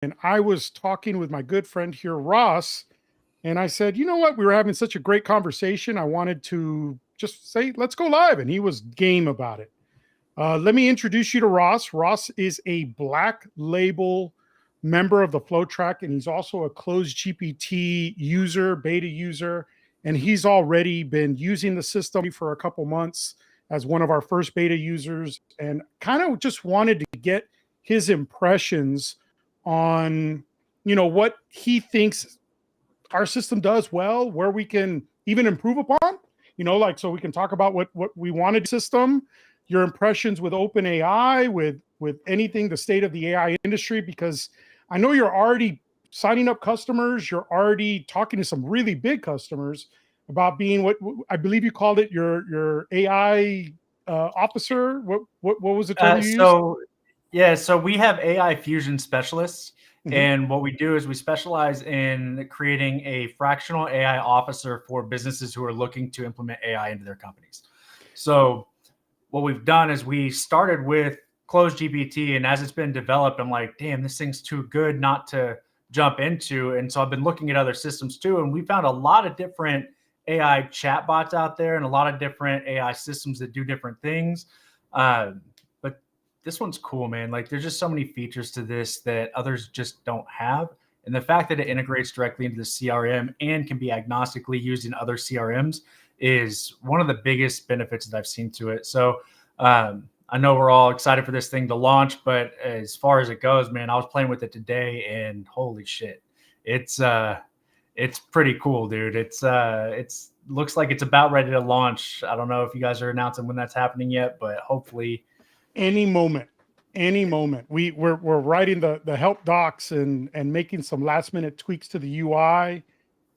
And I was talking with my good friend here, Ross, and I said, you know what? We were having such a great conversation. I wanted to just say, let's go live. And he was game about it. Let me introduce you to Ross. Ross is a Black Label member of the Flow Track, and he's also a CloseGPT user, beta user. And he's already been using the system for a couple months as one of our first beta users, and kind of just wanted to get his impressions on, what he thinks our system does well, where we can even improve upon, like, so we can talk about what we wanted system, your impressions with open AI, with anything, the state of the AI industry, because I know you're already signing up customers, you're already talking to some really big customers about being what I believe you called it, your AI officer. What was the term you used? So we have AI fusion specialists. Mm-hmm. And what we do is we specialize in creating a fractional AI officer for businesses who are looking to implement AI into their companies. So what we've done is we started with CloseGPT, and as it's been developed, I'm like, damn, this thing's too good not to jump into. And so I've been looking at other systems too, and we found a lot of different AI chatbots out there and a lot of different AI systems that do different things. But this one's cool, man. Like, there's just so many features to this that others just don't have. And the fact that it integrates directly into the CRM and can be agnostically used in other CRMs is one of the biggest benefits that I've seen to it. So I know we're all excited for this thing to launch, but as far as it goes, man, I was playing with it today, and holy shit, it's pretty cool, dude. It's looks like it's about ready to launch. I don't know if you guys are announcing when that's happening yet, but hopefully Any moment. We're writing the help docs and making some last minute tweaks to the UI,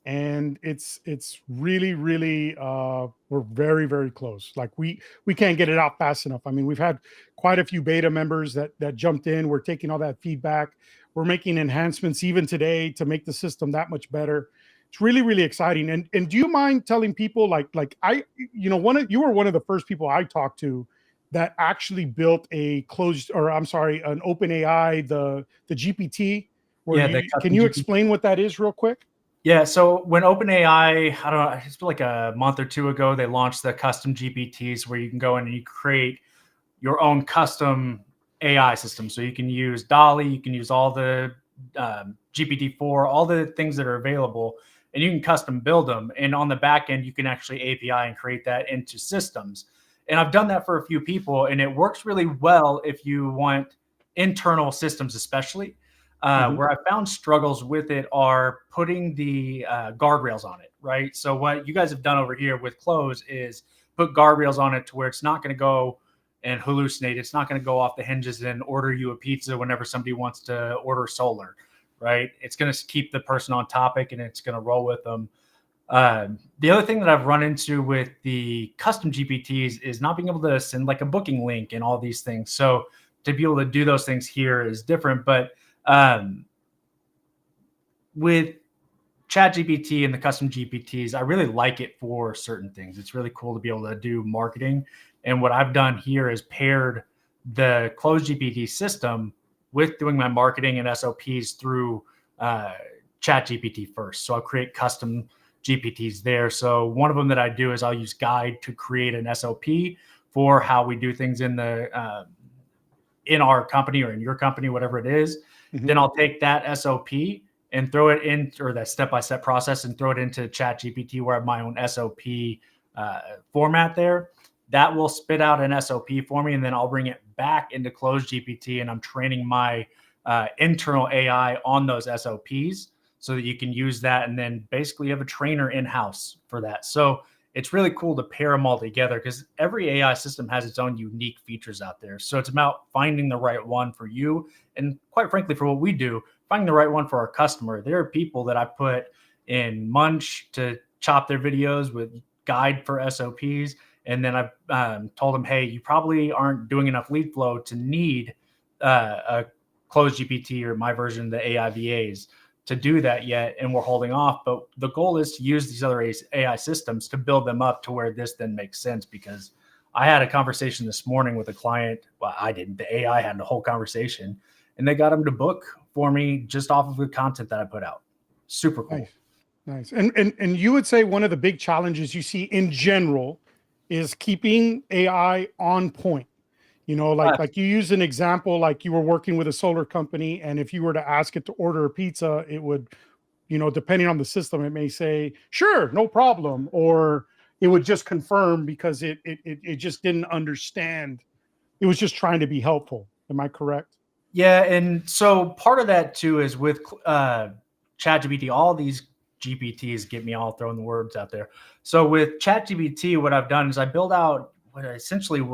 and it's really we're very, very close. Like, we can't get it out fast enough. I mean, we've had quite a few beta members that jumped in. We're taking all that feedback, we're making enhancements even today to make the system that much better. It's really exciting. And do you mind telling people, like I, you were one of the first people I talked to that actually built a closed, or I'm sorry, an open AI, the GPT, where yeah, the can custom you GPT. explain what that is real quick? Yeah, so when OpenAI, I don't know, it's been like a month or two ago, they launched the custom GPTs where you can go in and you create your own custom AI system. So you can use Dolly, you can use all the GPT-4, all the things that are available, and you can custom build them. And on the back end, you can actually API and create that into systems. And I've done that for a few people, and it works really well if you want internal systems, especially. Mm-hmm. Where I found struggles with it are putting the guardrails on it, right? So what you guys have done over here with Close is put guardrails on it to where it's not going to go and hallucinate. It's not going to go off the hinges and order you a pizza whenever somebody wants to order solar, right? It's going to keep the person on topic and it's going to roll with them. The other thing that I've run into with the custom GPTs is not being able to send like a booking link and all these things. So to be able to do those things here is different, but with ChatGPT and the custom GPTs, I really like it for certain things. It's really cool to be able to do marketing. And what I've done here is paired the CloseGPT system with doing my marketing and SOPs through ChatGPT first. So I'll create custom GPTs there. So one of them that I do is I'll use Guide to create an SOP for how we do things in the in our company or in your company, whatever it is. Mm-hmm. Then I'll take that SOP and throw it in, or that step-by-step process, and throw it into ChatGPT where I have my own SOP format there. That will spit out an SOP for me, and then I'll bring it back into CloseGPT, and I'm training my internal AI on those SOPs so that you can use that, and then basically you have a trainer in-house for that. So it's really cool to pair them all together because every AI system has its own unique features out there. So it's about finding the right one for you. And quite frankly, for what we do, finding the right one for our customer. There are people that I put in Munch to chop their videos with Guide for SOPs. And then I've told them, hey, you probably aren't doing enough lead flow to need a CloseGPT or my version of the AI VAs to do that yet, and we're holding off. But the goal is to use these other AI systems to build them up to where this then makes sense. Because I had a conversation this morning with a client. Well, I didn't. The AI had the whole conversation, and they got them to book for me just off of the content that I put out. Super cool. Nice. And you would say one of the big challenges you see in general is keeping AI on point. Like you use an example, like you were working with a solar company, and if you were to ask it to order a pizza, it would, depending on the system, it may say, sure, no problem. Or it would just confirm because it just didn't understand. It was just trying to be helpful. Am I correct? Yeah. And so part of that too is with ChatGPT, all these GPTs get me all throwing the words out there. So with ChatGPT, what I've done is I build out what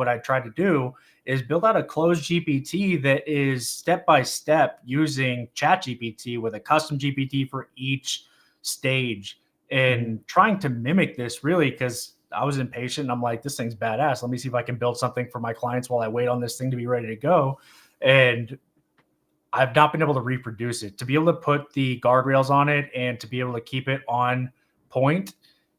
I tried to do is build out a CloseGPT that is step by step using ChatGPT with a custom GPT for each stage, and trying to mimic this really because I was impatient. And I'm like, this thing's badass. Let me see if I can build something for my clients while I wait on this thing to be ready to go. And I've not been able to reproduce it. To be able to put the guardrails on it and to be able to keep it on point,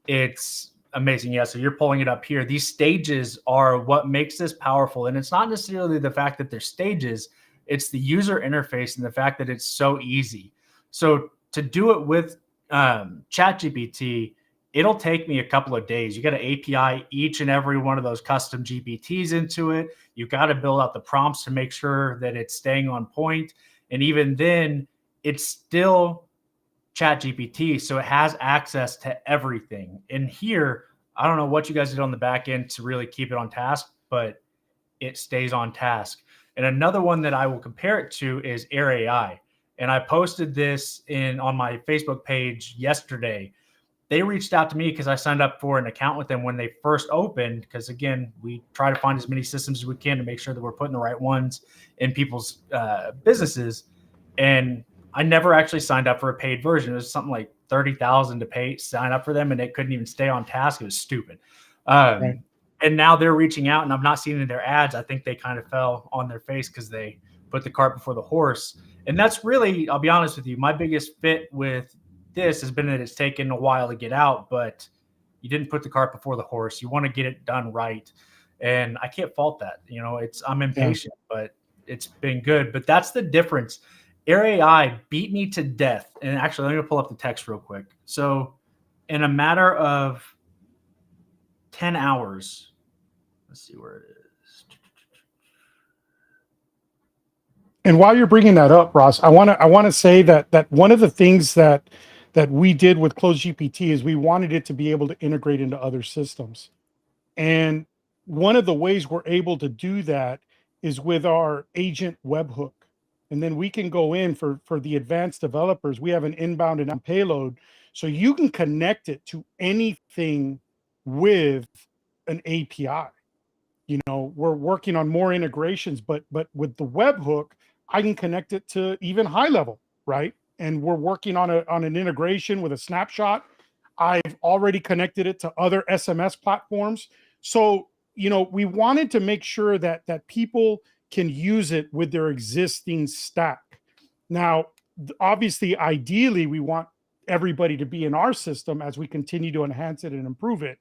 it's amazing. Yeah, so you're pulling it up here. These stages are what makes this powerful. And it's not necessarily the fact that they're stages, it's the user interface and the fact that it's so easy. So to do it with ChatGPT, it'll take me a couple of days. You got to API each and every one of those custom GPTs into it. You got to build out the prompts to make sure that it's staying on point. And even then, it's still ChatGPT, so it has access to everything. And here, I don't know what you guys did on the back end to really keep it on task, but it stays on task. And another one that I will compare it to is Air AI. And I posted this on my Facebook page yesterday. They reached out to me because I signed up for an account with them when they first opened. Because again, we try to find as many systems as we can to make sure that we're putting the right ones in people's businesses. And I never actually signed up for a paid version. It was something like 30,000 to sign up for them, and it couldn't even stay on task. It was stupid. Right. And now they're reaching out, and I've not seen it in their ads. I think they kind of fell on their face because they put the cart before the horse. And that's really, I'll be honest with you, my biggest fit with this has been that it's taken a while to get out, but you didn't put the cart before the horse. You want to get it done right. And I can't fault that. I'm impatient, but it's been good. But that's the difference. Air AI beat me to death. And actually, let me pull up the text real quick. So in a matter of 10 hours, let's see where it is. And while you're bringing that up, Ross, I want to say that one of the things that we did with CloseGPT is we wanted it to be able to integrate into other systems. And one of the ways we're able to do that is with our agent webhook. And then we can go in for the advanced developers. We have an inbound and payload. So you can connect it to anything with an API. We're working on more integrations, but with the webhook, I can connect it to even high level, right? And we're working on an integration with a snapshot. I've already connected it to other SMS platforms. So, we wanted to make sure that people can use it with their existing stack. Now, obviously, ideally, we want everybody to be in our system as we continue to enhance it and improve it.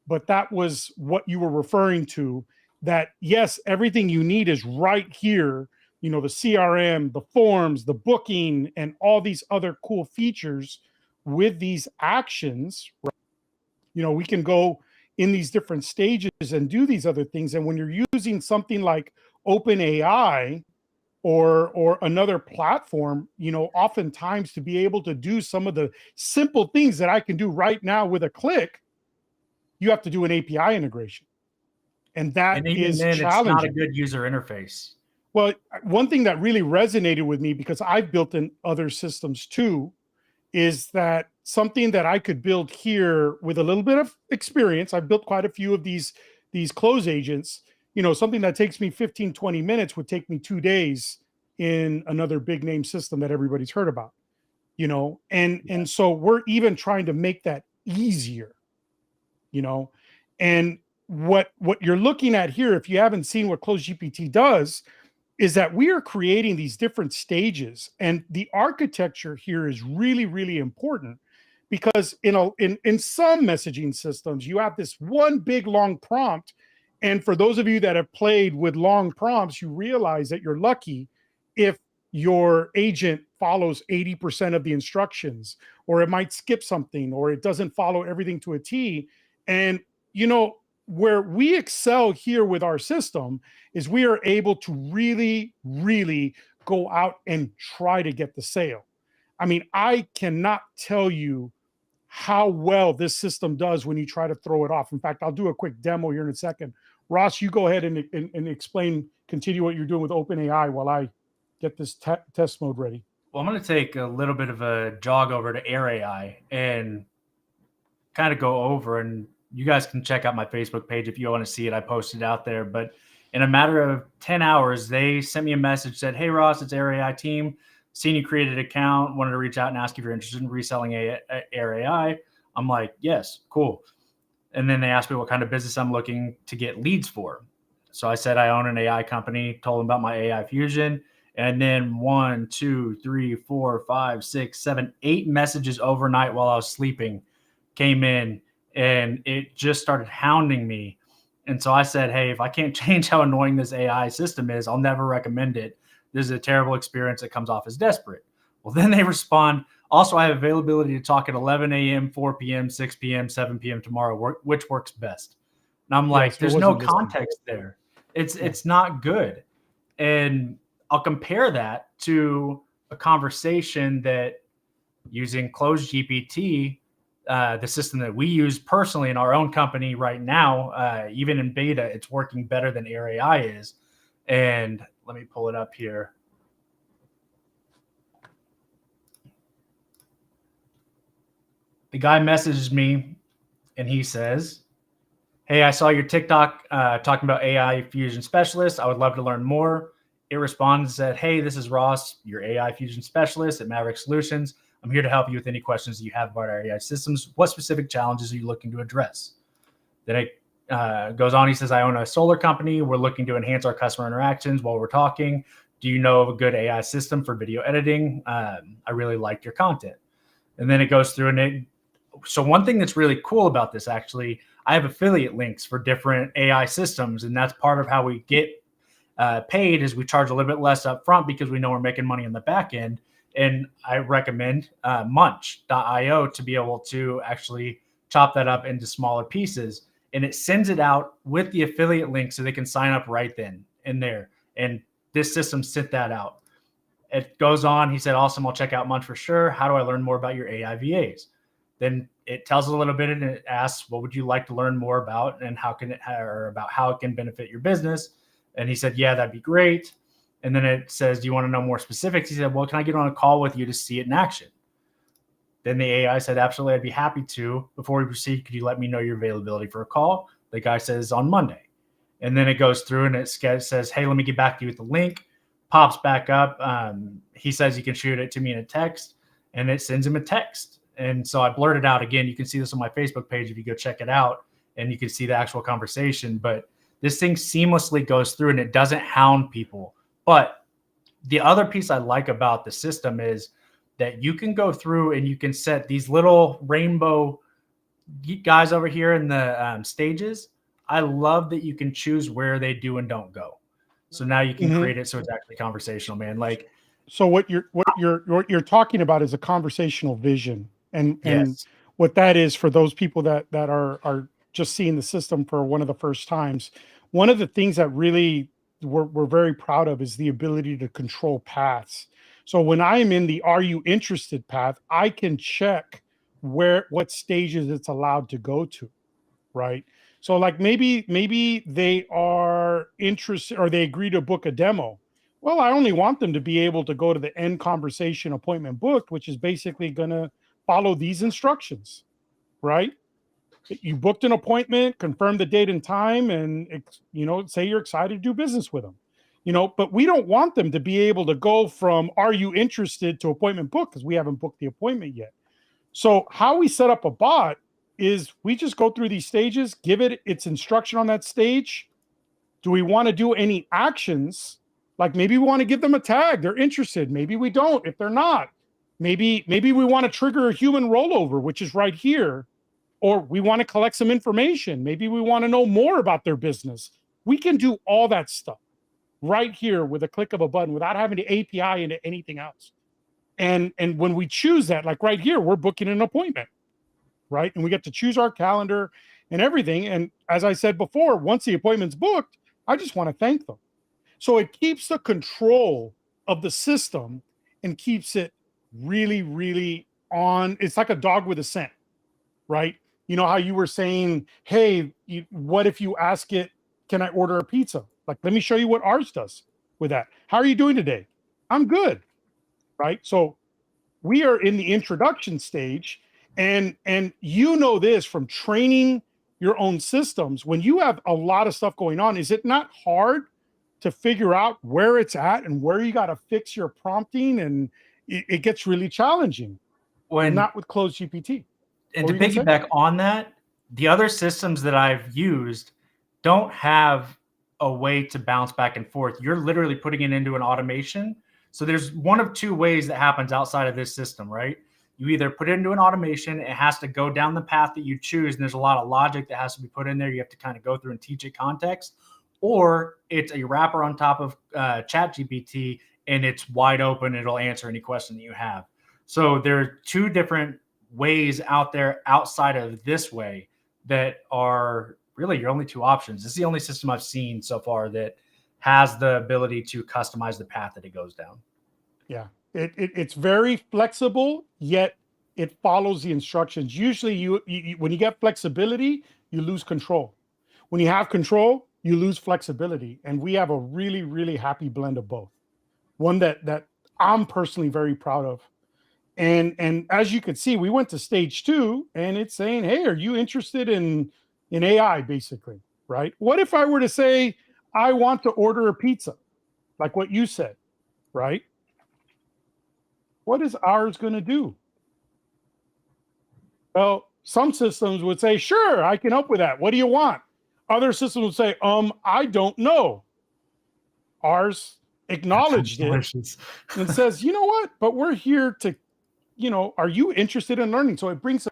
But that was what you were referring to, that yes, everything you need is right here. The CRM, the forms, the booking, and all these other cool features with these actions. Right? We can go in these different stages and do these other things. And when you're using something like OpenAI or another platform, oftentimes to be able to do some of the simple things that I can do right now with a click, you have to do an API integration. And that is challenging. It's not a good user interface. Well, one thing that really resonated with me, because I've built in other systems too, is that something that I could build here with a little bit of experience. I've built quite a few of these close agents. Something that takes me 15, 20 minutes would take me 2 days in another big name system that everybody's heard about. And so we're even trying to make that easier. And what you're looking at here, if you haven't seen what CloseGPT does, is that we are creating these different stages, and the architecture here is really, really important, because in some messaging systems, you have this one big long prompt. And for those of you that have played with long prompts, you realize that you're lucky if your agent follows 80% of the instructions, or it might skip something, or it doesn't follow everything to a T. And, where we excel here with our system is we are able to really, really go out and try to get the sale. I mean, I cannot tell you how well this system does when you try to throw it off. In fact, I'll do a quick demo here in a second. Ross, you go ahead and explain, continue what you're doing with OpenAI while I get this test mode ready. Well, I'm going to take a little bit of a jog over to Air AI and kind of go over, and you guys can check out my Facebook page if you want to see it. I posted it out there, but in a matter of 10 hours, they sent me a message, said, "Hey Ross, it's Air AI team. Seen you created an account, wanted to reach out and ask if you're interested in reselling Air AI." I'm like, yes, cool. And then they asked me what kind of business I'm looking to get leads for. So I said, I own an AI company, told them about my AI Fusion. And then 1, 2, 3, 4, 5, 6, 7, 8 messages overnight while I was sleeping came in, and it just started hounding me. And so I said, hey, if I can't change how annoying this AI system is, I'll never recommend it. This is a terrible experience that comes off as desperate. Well, then they respond, also, I have availability to talk at 11 a.m., 4 p.m., 6 p.m., 7 p.m. tomorrow, which works best. And I'm like, there's no context there. It's not good. And I'll compare that to a conversation that using CloseGPT, the system that we use personally in our own company right now, even in beta, it's working better than Air AI is. And let me pull it up here. The guy messages me and he says, "Hey, I saw your TikTok talking about AI Fusion Specialist. I would love to learn more." It responds and said, "Hey, this is Ross, your AI Fusion Specialist at Maverick Solutions. I'm here to help you with any questions that you have about our AI systems. What specific challenges are you looking to address?" Then it goes on. He says, "I own a solar company. We're looking to enhance our customer interactions while we're talking. Do you know of a good AI system for video editing? I really liked your content." And then it goes through so one thing that's really cool about this, actually, I have affiliate links for different AI systems, and that's part of how we get paid is we charge a little bit less up front because we know we're making money on the back end. And I recommend munch.io to be able to actually chop that up into smaller pieces. And it sends it out with the affiliate link so they can sign up right then and there. And this system sent that out. It goes on. He said, "Awesome, I'll check out Munch for sure. How do I learn more about your AI VAs?" Then it tells a little bit and it asks, "What would you like to learn more about, and how can it can benefit your business?" And he said, "Yeah, that'd be great." And then it says, "Do you want to know more specifics?" He said, "Well, can I get on a call with you to see it in action?" Then the AI said, "Absolutely, I'd be happy to. Before we proceed, could you let me know your availability for a call?" The guy says, "On Monday." And then it goes through and it says, "Hey, let me get back to you with the link." Pops back up. He says you can shoot it to me in a text, and it sends him a text. And so I blurted out again. You can see this on my Facebook page if you go check it out, and you can see the actual conversation. But this thing seamlessly goes through and it doesn't hound people. But the other piece I like about the system is that you can go through and you can set these little rainbow guys over here in the stages. I love that you can choose where they do and don't go. So now you can create it so it's actually conversational, man. Like, so what you're talking about is a conversational vision, and yes. what that is for those people that are just seeing the system for one of the first times. One of the things that really we're very proud of is the ability to control paths. So when I am in the "Are you interested" path, I can check what stages it's allowed to go to, right? So like maybe they are interested or they agree to book a demo. Well, I only want them to be able to go to the end conversation appointment booked, which is basically going to follow these instructions, right? You booked an appointment, confirm the date and time, and say you're excited to do business with them. But we don't want them to be able to go from "Are you interested" to appointment book because we haven't booked the appointment yet. So how we set up a bot is we just go through these stages, give it its instruction on that stage. Do we want to do any actions? Like maybe we want to give them a tag. They're interested. Maybe we don't. If they're not, maybe we want to trigger a human rollover, which is right here. Or we want to collect some information. Maybe we want to know more about their business. We can do all that stuff. right here with a click of a button without having to API into anything else. And when we choose that, like right here, we're booking an appointment, right? And we get to choose our calendar and everything. And as I said before, once the appointment's booked, I just want to thank them. So it keeps the control of the system and keeps it really, really on. It's like a dog with a scent, right? You know how you were saying, hey, what if you ask it, can I order a pizza? Like, let me show you what ours does with that. How are you doing today? I'm good, right? So we are in the introduction stage, and you know this from training your own systems. When you have a lot of stuff going on, is it not hard to figure out where it's at and where you got to fix your prompting? And it gets really challenging. When not with CloseGPT. And to piggyback on that, the other systems that I've used don't have a way to bounce back and forth. You're literally putting it into an automation. So there's one of two ways that happens outside of this system, right? You either put it into an automation, it has to go down the path that you choose, and there's a lot of logic that has to be put in there. You have to kind of go through and teach it context, or it's a wrapper on top of ChatGPT, and it's wide open. It'll answer any question that you have. So there are two different ways out there outside of this way that are really your only two options. This is the only system I've seen so far that has the ability to customize the path that it goes down. Yeah, it's very flexible, yet it follows the instructions. Usually you when you get flexibility, you lose control. When you have control, you lose flexibility. And we have a really, really happy blend of both. One that I'm personally very proud of. And as you can see, we went to stage 2, and it's saying, hey, are you interested in AI, basically, right? What if I were to say, I want to order a pizza, like what you said, right? What is ours going to do? Well, some systems would say, sure, I can help with that. What do you want? Other systems would say, I don't know. Ours acknowledged it and says, you know what? But we're here to, are you interested in learning? So it brings,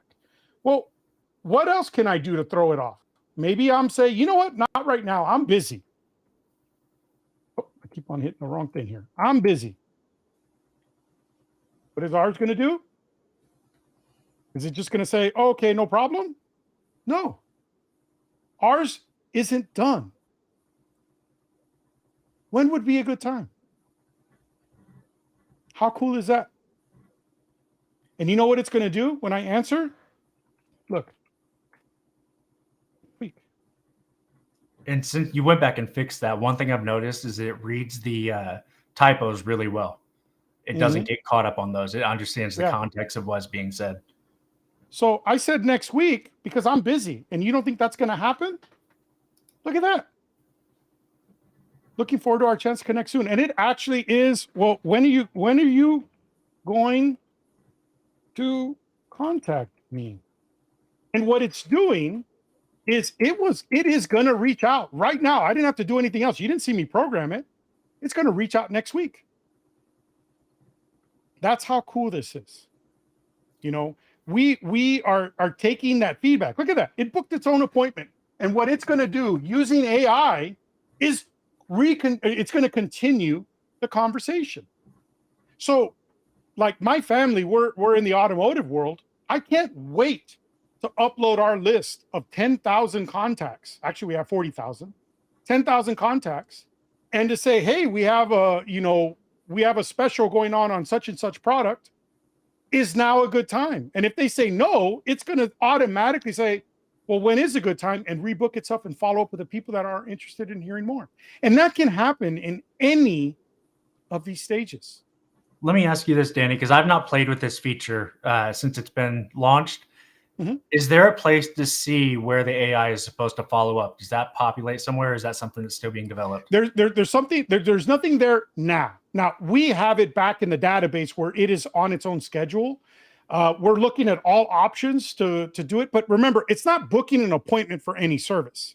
well, what else can I do to throw it off? Maybe I'm saying, you know what? Not right now. I'm busy. Oh, I keep on hitting the wrong thing here. I'm busy. What is ours going to do? Is it just going to say, oh, okay, no problem? No. Ours isn't done. When would be a good time? How cool is that? And you know what it's going to do when I answer? Look. And since you went back and fixed that, one thing I've noticed is it reads the typos really well. It doesn't get caught up on those. It understands the context of what's being said. So I said next week because I'm busy, and you don't think that's going to happen? Look at that. Looking forward to our chance to connect soon. And it actually is, well, when are you going to contact me? And what it's doing is it is going to reach out right now. I didn't have to do anything else. You didn't see me program it. It's going to reach out next week. That's how cool this is. We are taking that feedback. Look at that. It booked its own appointment. And what it's going to do using AI is it's going to continue the conversation. So like my family, we're in the automotive world. I can't wait to upload our list of 10,000 contacts. Actually, we have 40,000, 10,000 contacts, and to say, hey, we have a special going on such and such product. Is now a good time? And if they say no, it's going to automatically say, well, when is a good time, and rebook itself and follow up with the people that are interested in hearing more. And that can happen in any of these stages. Let me ask you this, Danny, because I've not played with this feature since it's been launched. Is there a place to see where the AI is supposed to follow up? Does that populate somewhere? Or is that something that's still being developed? There's something, there's nothing there now. Now we have it back in the database where it is on its own schedule. We're looking at all options to do it. But remember, it's not booking an appointment for any service.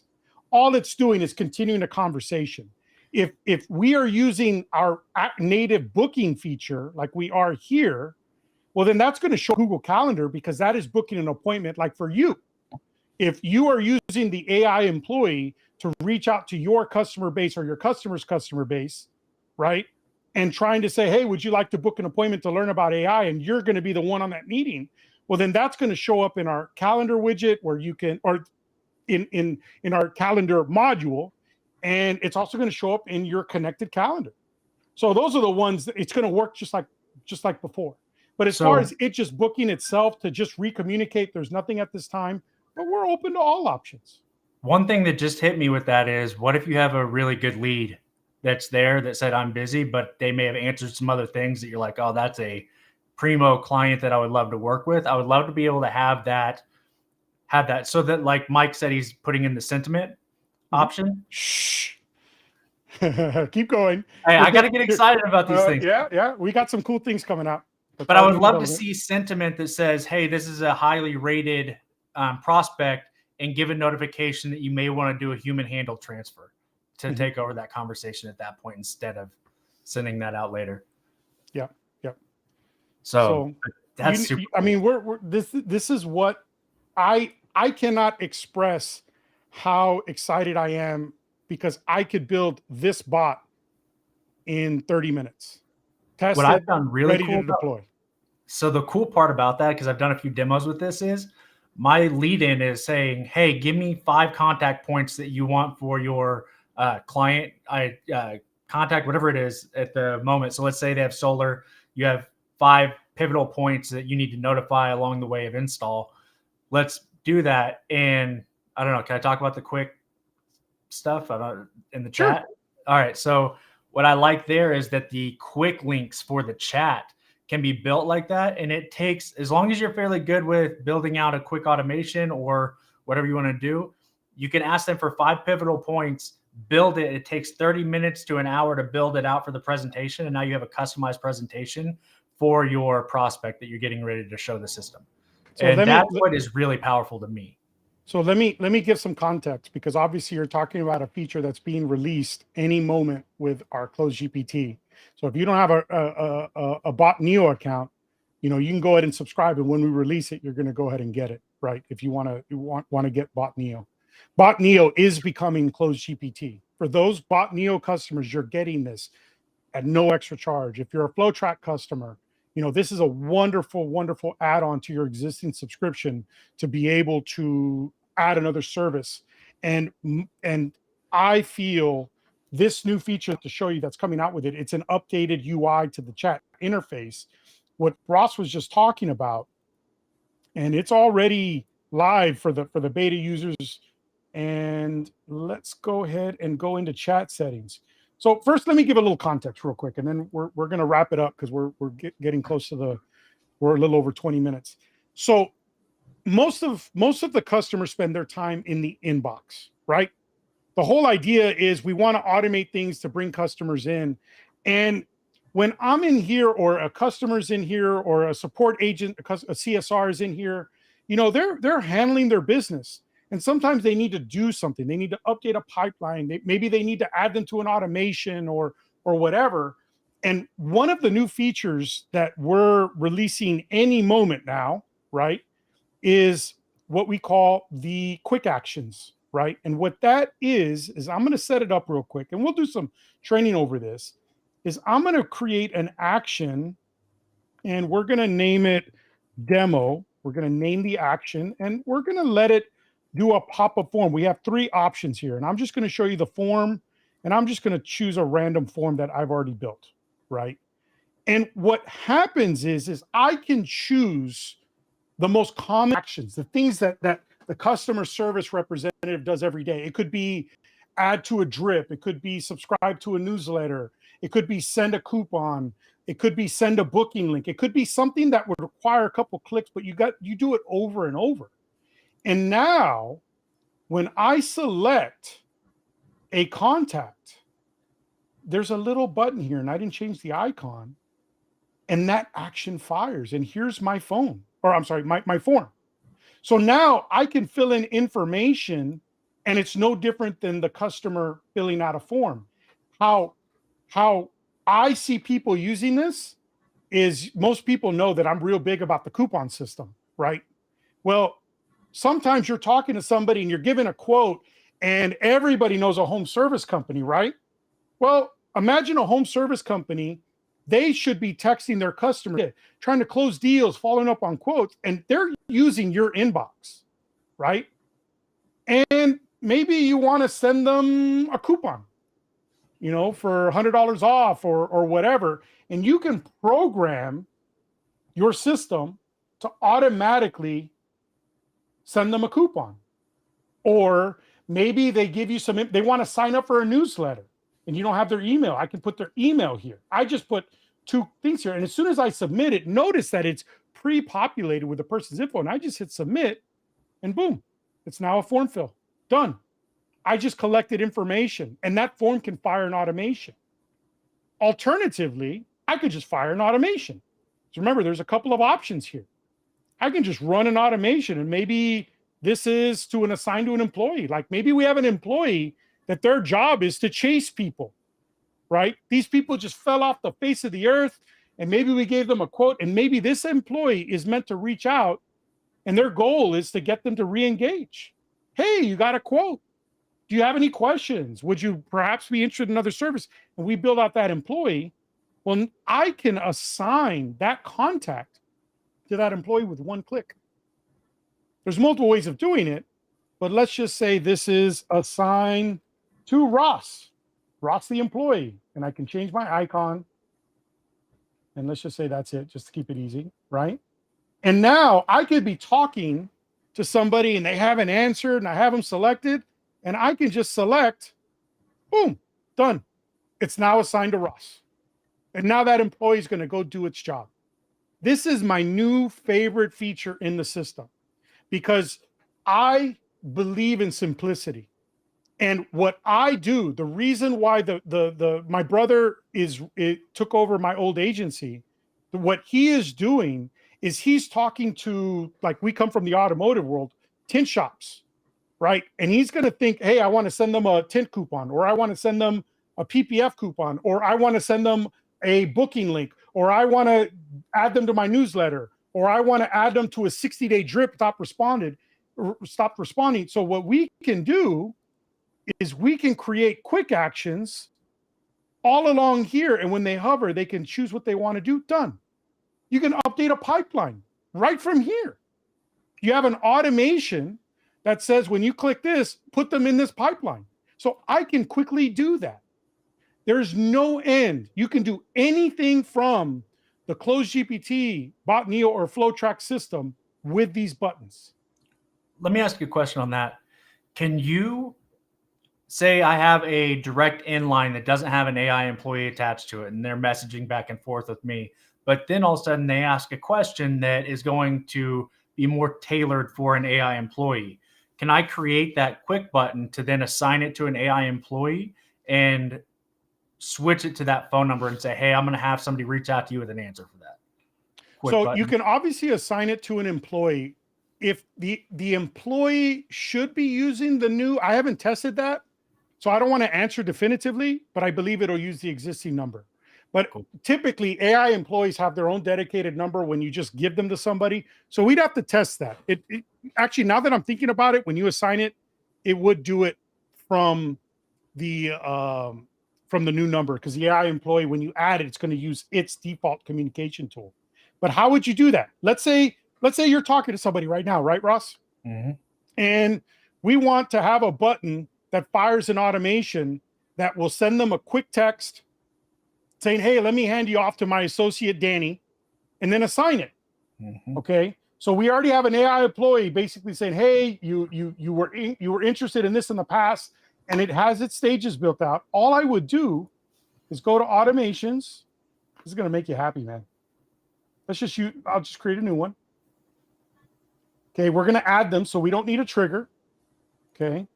All it's doing is continuing a conversation. If we are using our native booking feature like we are here, well, then that's going to show Google Calendar, because that is booking an appointment like for you. if you are using the AI employee to reach out to your customer base or your customer's customer base, right? And trying to say, hey, would you like to book an appointment to learn about AI? And you're going to be the one on that meeting. Well, then that's going to show up in our calendar widget where you can, or in our calendar module, and it's also going to show up in your connected calendar. So those are the ones that it's going to work just like before. But as far as it just booking itself to just recommunicate, there's nothing at this time, but we're open to all options. One thing that just hit me with that is, what if you have a really good lead that's there that said, I'm busy, but they may have answered some other things that you're like, oh, that's a primo client that I would love to work with. I would love to be able to have that so that, like Mike said, he's putting in the sentiment option. Shh. Keep going. Hey, I got to get excited about these things. Yeah. We got some cool things coming out. But I would love to see sentiment that says, hey, this is a highly rated prospect, and give a notification that you may want to do a human handle transfer to take over that conversation at that point instead of sending that out later. Yeah. So that's super cool. I mean, this is what I cannot express how excited I am, because I could build this bot in 30 minutes. Test what it, I've done really ready cool to deploy. So the cool part about that, because I've done a few demos with this, is my lead in is saying, hey, give me 5 contact points that you want for your client contact, whatever it is at the moment. So let's say they have solar. You have 5 pivotal points that you need to notify along the way of install. Let's do that. And I don't know, can I talk about the quick stuff in the chat? Sure. All right. So what I like there is that the quick links for the chat can be built like that. And it takes, as long as you're fairly good with building out a quick automation or whatever you want to do, you can ask them for 5 pivotal points, build it. It takes 30 minutes to an hour to build it out for the presentation. And now you have a customized presentation for your prospect that you're getting ready to show the system. So and that's what is really powerful to me. So let me give some context, because obviously you're talking about a feature that's being released any moment with our CloseGPT. So if you don't have a Bot Neo account, you can go ahead and subscribe, and when we release it, you're going to go ahead and get it, right? If you want to get Bot Neo. Bot Neo is becoming CloseGPT. For those Bot Neo customers, you're getting this at no extra charge. If you're a FlowTrack customer, this is a wonderful, wonderful add-on to your existing subscription to be able to add another service. And I feel this new feature to show you that's coming out with it, it's an updated UI to the chat interface, what Ross was just talking about, and it's already live for the beta users. And let's go ahead and go into chat settings. So first, let me give a little context real quick, and then we're going to wrap it up, because we're getting close to we're a little over 20 minutes. So most of the customers spend their time in the inbox, right? The whole idea is we want to automate things to bring customers in. And when I'm in here, or a customer's in here, or a support agent, a CSR is in here, they're handling their business. And sometimes they need to do something. They need to update a pipeline. Maybe they need to add them to an automation or whatever. And one of the new features that we're releasing any moment now, right, is what we call the quick actions, right? And what that is I'm going to set it up real quick, and we'll do some training over this, is I'm going to create an action, and we're going to name it demo. We're going to name the action, and we're going to let it do a pop-up form. We have 3 options here, and I'm just going to show you the form, and I'm just going to choose a random form that I've already built, right? And what happens is I can choose the most common actions, the things that the customer service representative does every day. It could be add to a drip. It could be subscribe to a newsletter. It could be send a coupon. It could be send a booking link. It could be something that would require a couple clicks, but you do it over and over. And now, when I select a contact, there's a little button here, and I didn't change the icon, and that action fires. And here's my phone, or I'm sorry, my form. So now I can fill in information, and it's no different than the customer filling out a form. How I see people using this is, most people know that I'm real big about the coupon system, right? Well, Sometimes you're talking to somebody and you're giving a quote, and everybody knows a home service company, right? Well, imagine a home service company. They should be texting their customers, trying to close deals, following up on quotes, and they're using your inbox, right? And maybe you want to send them a coupon, for $100 off or whatever. And you can program your system to automatically send them a coupon. Or maybe they give you they want to sign up for a newsletter and you don't have their email. I can put their email here. I just put 2 things here. And as soon as I submit it, notice that it's pre-populated with the person's info. And I just hit submit and boom, it's now a form fill. Done. I just collected information and that form can fire an automation. Alternatively, I could just fire an automation. So remember, there's a couple of options here. I can just run an automation, and maybe this is to assign to an employee. Like maybe we have an employee that their job is to chase people, right? These people just fell off the face of the earth, and maybe we gave them a quote, and maybe this employee is meant to reach out, and their goal is to get them to re-engage. Hey, you got a quote. Do you have any questions? Would you perhaps be interested in another service? And we build out that employee. Well, I can assign that contact to that employee with 1 click. There's multiple ways of doing it, but let's just say this is assigned to Ross the employee, and I can change my icon. And let's just say that's it, just to keep it easy, right? And now I could be talking to somebody and they haven't answered and I have them selected, and I can just select, boom, done. It's now assigned to Ross. And now that employee is going to go do its job. This is my new favorite feature in the system because I believe in simplicity. And what I do, the reason why my brother took over my old agency, what he is doing is he's talking to, like, we come from the automotive world, tint shops, right? And he's going to think, hey, I want to send them a tint coupon, or I want to send them a PPF coupon, or I want to send them a booking link, or I want to add them to my newsletter, or I want to add them to a 60-day drip, stopped responding. So what we can do is we can create quick actions all along here. And when they hover, they can choose what they want to do. Done. You can update a pipeline right from here. You have an automation that says, when you click this, put them in this pipeline. So I can quickly do that. There's no end. You can do anything from the CloseGPT, BotNeo, or FlowTrack system with these buttons. Let me ask you a question on that. Can you say I have a direct inline that doesn't have an AI employee attached to it, and they're messaging back and forth with me, but then all of a sudden they ask a question that is going to be more tailored for an AI employee? Can I create that quick button to then assign it to an AI employee and switch it to that phone number and say, hey, I'm going to have somebody reach out to you with an answer for that? So you can obviously assign it to an employee. If the employee should be using the new, I haven't tested that, so I don't want to answer definitively, but I believe it'll use the existing number. But typically AI employees have their own dedicated number when you just give them to somebody. So we'd have to test that. It actually, now that I'm thinking about it, when you assign it, it would do it from the new number, because the AI employee, when you add it, it's going to use its default communication tool. But how would you do that? Let's say you're talking to somebody right now, right, Ross? Mm-hmm. And we want to have a button that fires an automation that will send them a quick text saying, hey, let me hand you off to my associate, Danny, and then assign it. Mm-hmm. Okay. So we already have an AI employee basically saying, hey, you were interested in this in the past, and it has its stages built out. All I would do is go to automations. This is going to make you happy, man. I'll just create a new one. Okay. We're going to add them. So we don't need a trigger. Okay.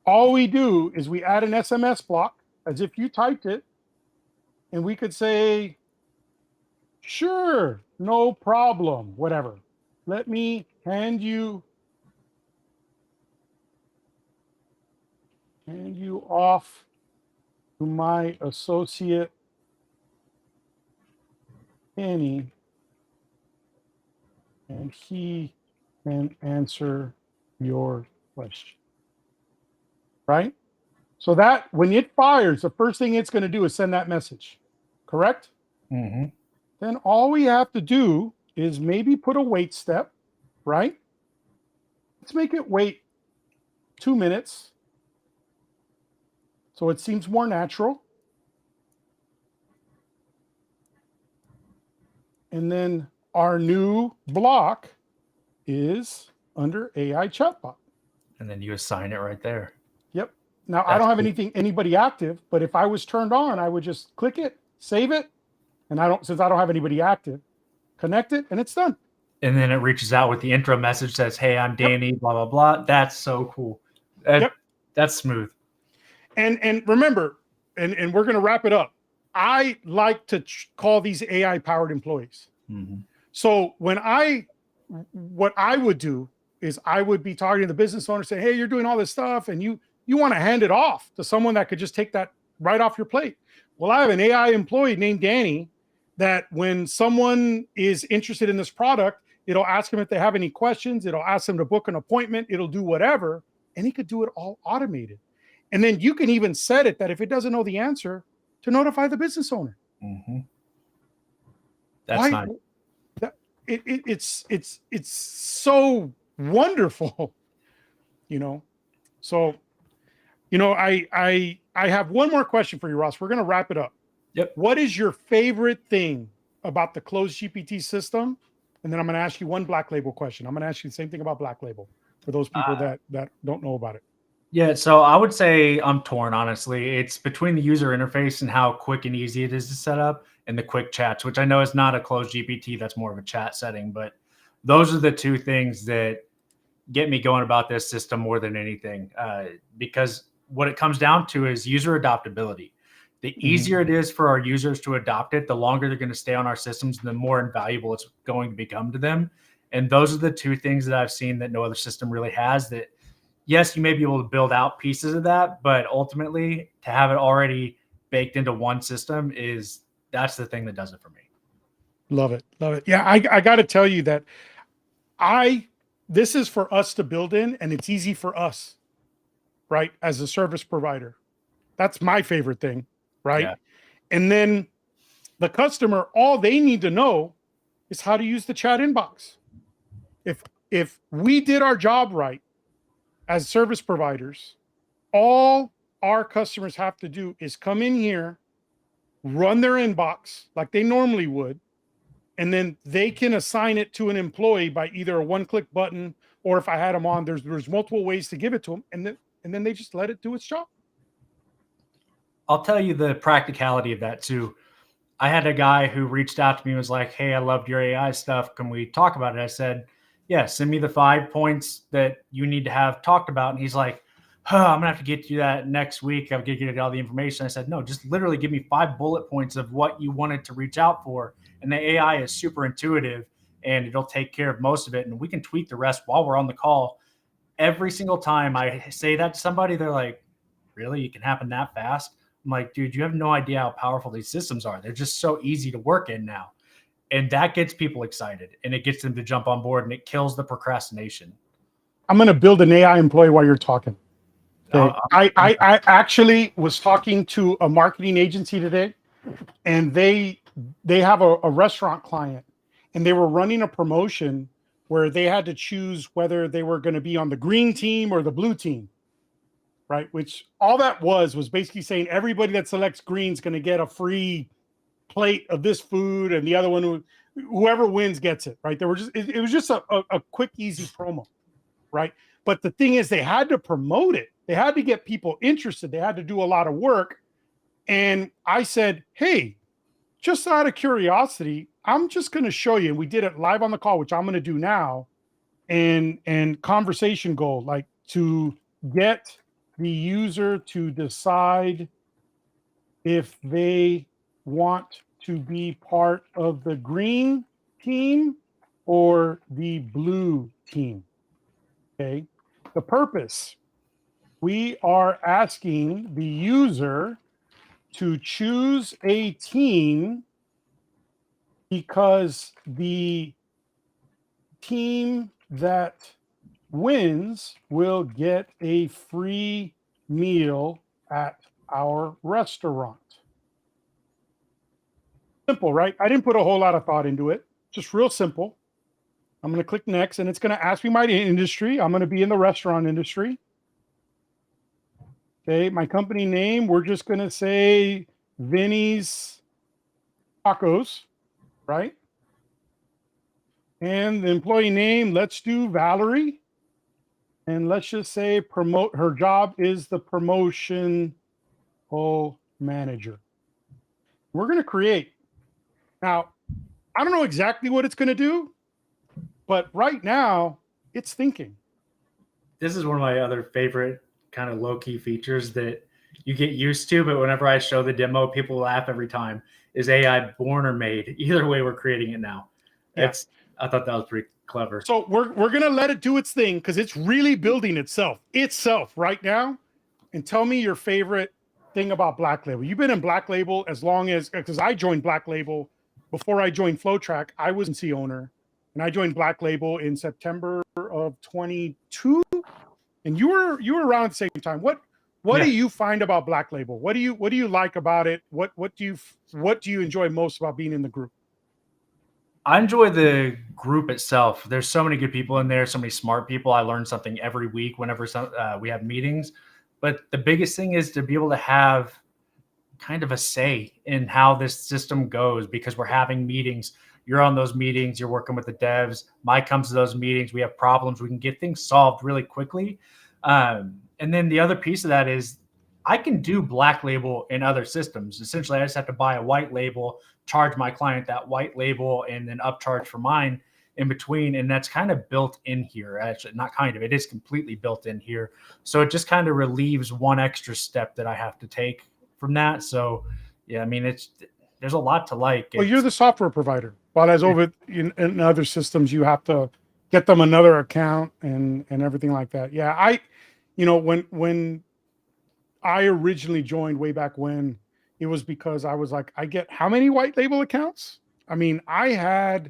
All we do is we add an SMS block as if you typed it, and we could say, sure, no problem, whatever. Let me hand you off to my associate, Penny, and he can answer your question. Right? So that when it fires, the first thing it's going to do is send that message. Correct? Mm-hmm. Then all we have to do is maybe put a wait step, right? Let's make it wait 2 minutes so it seems more natural. And then our new block is under AI chatbot. And then you assign it right there. Yep. Now I don't have anybody active, but if I was turned on, I would just click it, save it, and since I don't have anybody active, connect it, and it's done. And then it reaches out with the intro message, says, "Hey, I'm Danny, blah, blah, blah." That's so cool. That's smooth. And remember, and we're going to wrap it up. I like to call these AI powered employees. Mm-hmm. So what I would do is I would be talking to the business owner, say, "Hey, you're doing all this stuff, and you want to hand it off to someone that could just take that right off your plate." Well, I have an AI employee named Danny that when someone is interested in this product, it'll ask them if they have any questions. It'll ask them to book an appointment. It'll do whatever, and he could do it all automated. And then you can even set it that if it doesn't know the answer, to notify the business owner. Mm-hmm. That's nice. It's so wonderful, So, I have one more question for you, Ross. We're going to wrap it up. Yep. What is your favorite thing about the CloseGPT system? And then I'm going to ask you one Black Label question. I'm going to ask you the same thing about Black Label for those people that don't know about it. Yeah, so I would say I'm torn, honestly. It's between the user interface and how quick and easy it is to set up and the quick chats, which I know is not a CloseGPT, that's more of a chat setting. But those are the two things that get me going about this system more than anything, because what it comes down to is user adoptability. The easier it is for our users to adopt it, the longer they're going to stay on our systems, and the more invaluable it's going to become to them. And those are the two things that I've seen that no other system really has. That yes, you may be able to build out pieces of that, but ultimately to have it already baked into one system that's the thing that does it for me. Love it. Love it. Yeah. I got to tell you that this is for us to build in, and it's easy for us, right? As a service provider, that's my favorite thing. Right. Yeah. And then the customer, all they need to know is how to use the chat inbox. If we did our job right as service providers, all our customers have to do is come in here, run their inbox like they normally would, and then they can assign it to an employee by either a one-click button, or if I had them on, there's multiple ways to give it to them, and then they just let it do its job. I'll tell you the practicality of that too. I had a guy who reached out to me and was like, "Hey, I loved your AI stuff. Can we talk about it?" I said, "Yeah, send me the 5 points that you need to have talked about." And he's like, "I'm gonna have to get you that next week. I'm gonna get all the information." I said, "No, just literally give me 5 bullet points of what you wanted to reach out for." And the AI is super intuitive and it'll take care of most of it. And we can tweak the rest while we're on the call. Every single time I say that to somebody, they're like, "Really? It can happen that fast?" I'm like, "Dude, you have no idea how powerful these systems are. They're just so easy to work in now." And that gets people excited and it gets them to jump on board and it kills the procrastination. I'm going to build an AI employee while you're talking. Okay. I actually was talking to a marketing agency today, and they have a restaurant client, and they were running a promotion where they had to choose whether they were going to be on the green team or the blue team. Right, which all that was basically saying everybody that selects green is going to get a free plate of this food, and the other one, whoever wins gets it. Right, it was just a quick, easy promo, right? But the thing is, they had to promote it. They had to get people interested. They had to do a lot of work. And I said, "Hey, just out of curiosity, I'm just going to show you." And we did it live on the call, which I'm going to do now. And conversation goal, like to get the user to decide if they want to be part of the green team or the blue team. Okay. The purpose, we are asking the user to choose a team because the team that wins will get a free meal at our restaurant. Simple, right? I didn't put a whole lot of thought into it. Just real simple. I'm going to click next, and it's going to ask me my industry. I'm going to be in the restaurant industry. Okay, my company name, we're just going to say Vinny's Tacos, right? And the employee name, let's do Valerie. And let's just say her job is the promotion manager. We're going to create. Now, I don't know exactly what it's going to do, but right now it's thinking. This is one of my other favorite kind of low-key features that you get used to, but whenever I show the demo, people laugh every time. Is AI born or made? Either way, we're creating it now. Yeah. I thought that was pretty clever. So we're gonna let it do its thing because it's really building itself right now. And tell me your favorite thing about Black Label. You've been in Black Label as long as, because I joined Black Label before I joined FlowTrack. I was an C owner, and I joined Black Label in September of 22. And you were around at the same time. What do you find about Black Label? What do you like about it? What do you enjoy most about being in the group? I enjoy the group itself. There's so many good people in there, so many smart people. I learn something every week whenever we have meetings. But the biggest thing is to be able to have kind of a say in how this system goes, because we're having meetings. You're on those meetings, you're working with the devs. Mike comes to those meetings. We have problems. We can get things solved really quickly. And then the other piece of that is I can do Black Label in other systems. Essentially, I just have to buy a white label, charge my client that white label, and then upcharge for mine in between. And that's kind of built in here. Actually, not kind of, it is completely built in here. So it just kind of relieves one extra step that I have to take from that. So yeah, I mean, there's a lot to like. Well, you're the software provider. While as over in other systems, you have to get them another account and everything like that. Yeah, when I originally joined way back when, it was because I was like, I get how many white label accounts? I mean, I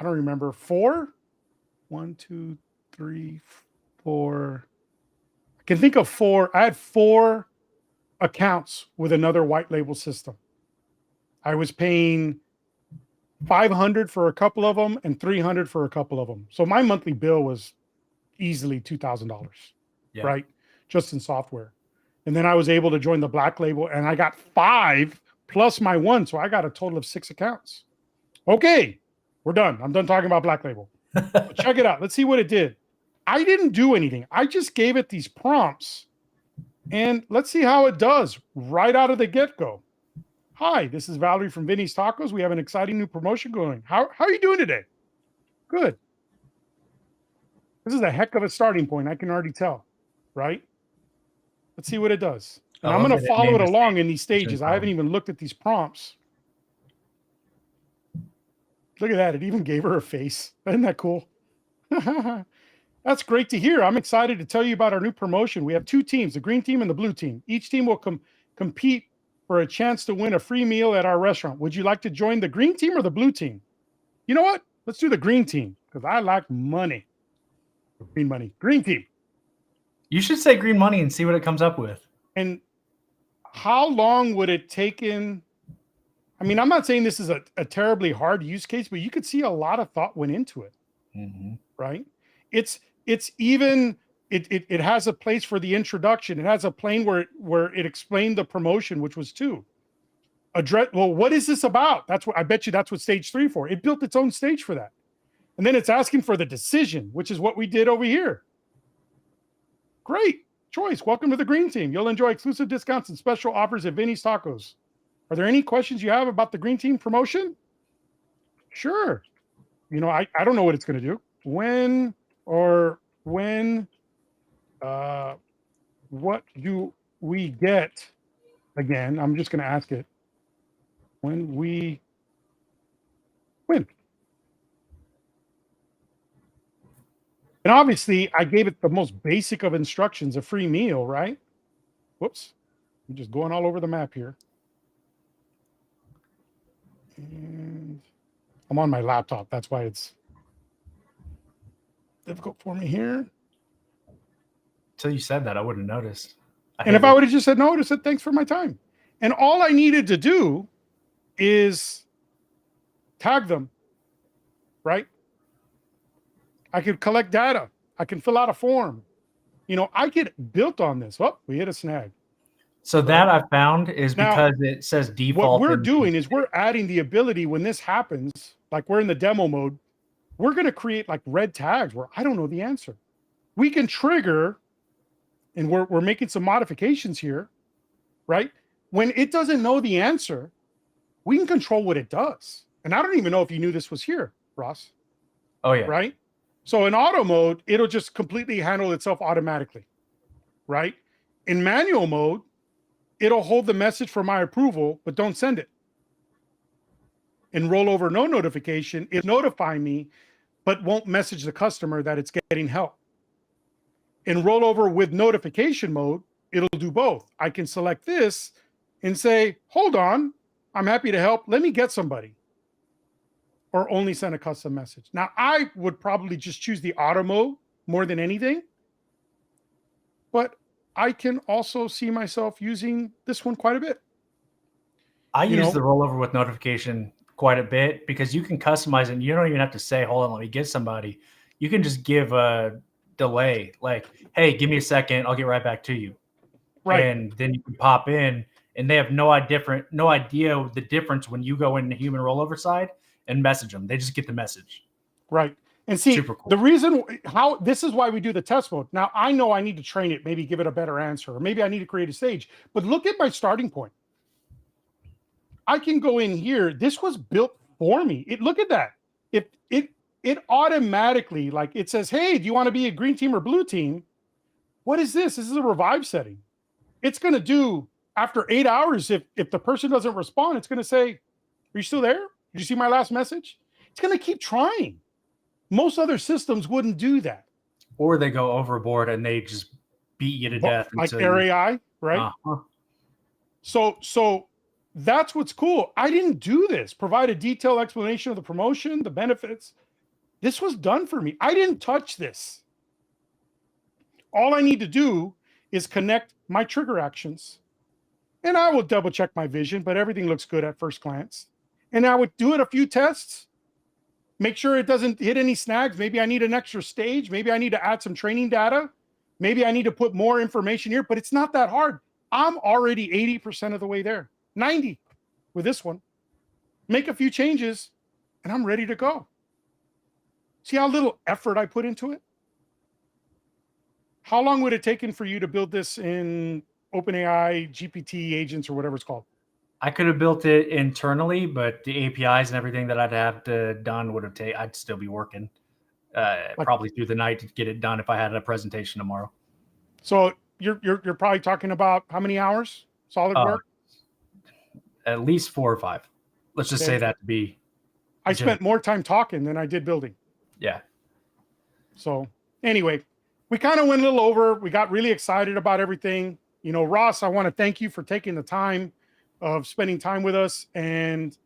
don't remember, 4. 1, 2, 3, 4. I can think of 4. I had 4 accounts with another white label system. I was paying $500 for a couple of them and $300 for a couple of them. So my monthly bill was easily $2,000, right? Just in software. And then I was able to join the Black Label, and I got 5 plus my 1. So I got a total of 6 accounts. Okay, we're done. I'm done talking about Black Label. Check it out. Let's see what it did. I didn't do anything. I just gave it these prompts, and let's see how it does right out of the get-go. Hi, this is Valerie from Vinny's Tacos. We have an exciting new promotion going. How are you doing today? Good. This is a heck of a starting point. I can already tell, right? Let's see what it does. And I'm going to follow it along in these stages. I haven't even looked at these prompts. Look at that. It even gave her a face. Isn't that cool? That's great to hear. I'm excited to tell you about our new promotion. We have 2 teams, the green team and the blue team. Each team will compete for a chance to win a free meal at our restaurant. Would you like to join the green team or the blue team? You know what? Let's do the green team because I like money. Green money. Green team. You should say green money and see what it comes up with. And how long would it take in? I mean, I'm not saying this is a terribly hard use case, but you could see a lot of thought went into it, right? It has a place for the introduction. It has a plane where it explained the promotion, which was 2. Well, what is this about? I bet you that's what stage 3 for. It built its own stage for that. And then it's asking for the decision, which is what we did over here. Great choice. Welcome to the green team. You'll enjoy exclusive discounts and special offers at Vinny's Tacos. Are there any questions you have about the green team promotion? Sure. I don't know what it's going to do. What do we get? Again, I'm just going to ask it. When we win. And obviously, I gave it the most basic of instructions, a free meal, right? Whoops. I'm just going all over the map here. And I'm on my laptop. That's why it's... difficult for me here. Until you said that, I wouldn't have noticed. And if I would have just said no, I would have said thanks for my time. And all I needed to do is tag them, right? I could collect data. I can fill out a form. I get built on this. Oh, we hit a snag. So that I found is Now, because it says default. What we're doing is we're adding the ability when this happens, like we're in the demo mode, we're going to create like red tags where I don't know the answer. We can trigger, and we're making some modifications here, right? When it doesn't know the answer, we can control what it does. And I don't even know if you knew this was here, Ross. Oh, yeah. Right? So in auto mode, it'll just completely handle itself automatically, right? In manual mode, it'll hold the message for my approval, but don't send it. In rollover no notification, it'll notify me, but won't message the customer that it's getting help. In rollover with notification mode, it'll do both. I can select this and say, hold on, I'm happy to help. Let me get somebody. Or only send a custom message. Now, I would probably just choose the auto mode more than anything. But I can also see myself using this one quite a bit. I use the rollover with notification quite a bit because you can customize it. And you don't even have to say, hold on, let me get somebody. You can just give a delay, like, hey, give me a second, I'll get right back to you. Right. And then you can pop in, and they have no idea the difference when you go in the human rollover side and message them. They just get the message. Right. And see, cool. The reason how this is why we do the test mode. Now, I know I need to train it, maybe give it a better answer, or maybe I need to create a stage. But look at my starting point. I can go in here. This was built for me. Look at that. It automatically, like it says, hey, do you want to be a green team or blue team? What is this? This is a revive setting. It's going to do after 8 hours. If the person doesn't respond, it's going to say, are you still there? Did you see my last message? It's going to keep trying. Most other systems wouldn't do that. Or they go overboard and they just beat you to death. Like their AI, right? So that's what's cool. I didn't do this. Provide a detailed explanation of the promotion, the benefits. This was done for me. I didn't touch this. All I need to do is connect my trigger actions. And I will double check my vision, but everything looks good at first glance. And I would do it a few tests, make sure it doesn't hit any snags. Maybe I need an extra stage. Maybe I need to add some training data. Maybe I need to put more information here, but it's not that hard. I'm already 80% of the way there, 90 with this one. Make a few changes and I'm ready to go. See how little effort I put into it? How long would it taken for you to build this in OpenAI, GPT agents, or whatever it's called? I could have built it internally, but the APIs and everything that I'd have to done would have taken. I'd still be working probably through the night to get it done if I had a presentation tomorrow. So you're probably talking about how many hours solid work? At least 4 or 5. Let's just say that to be. I spent more time talking than I did building. Yeah. So anyway, we kind of went a little over. We got really excited about everything. Ross, I want to thank you for taking the time of spending time with us. And,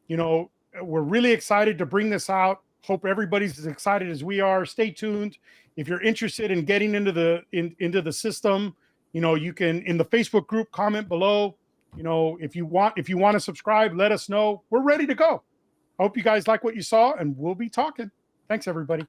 we're really excited to bring this out. Hope everybody's as excited as we are. Stay tuned. If you're interested in getting into the system, you can, in the Facebook group, comment below. If you want to subscribe, let us know. We're ready to go. I hope you guys like what you saw, and we'll be talking. Thanks, everybody.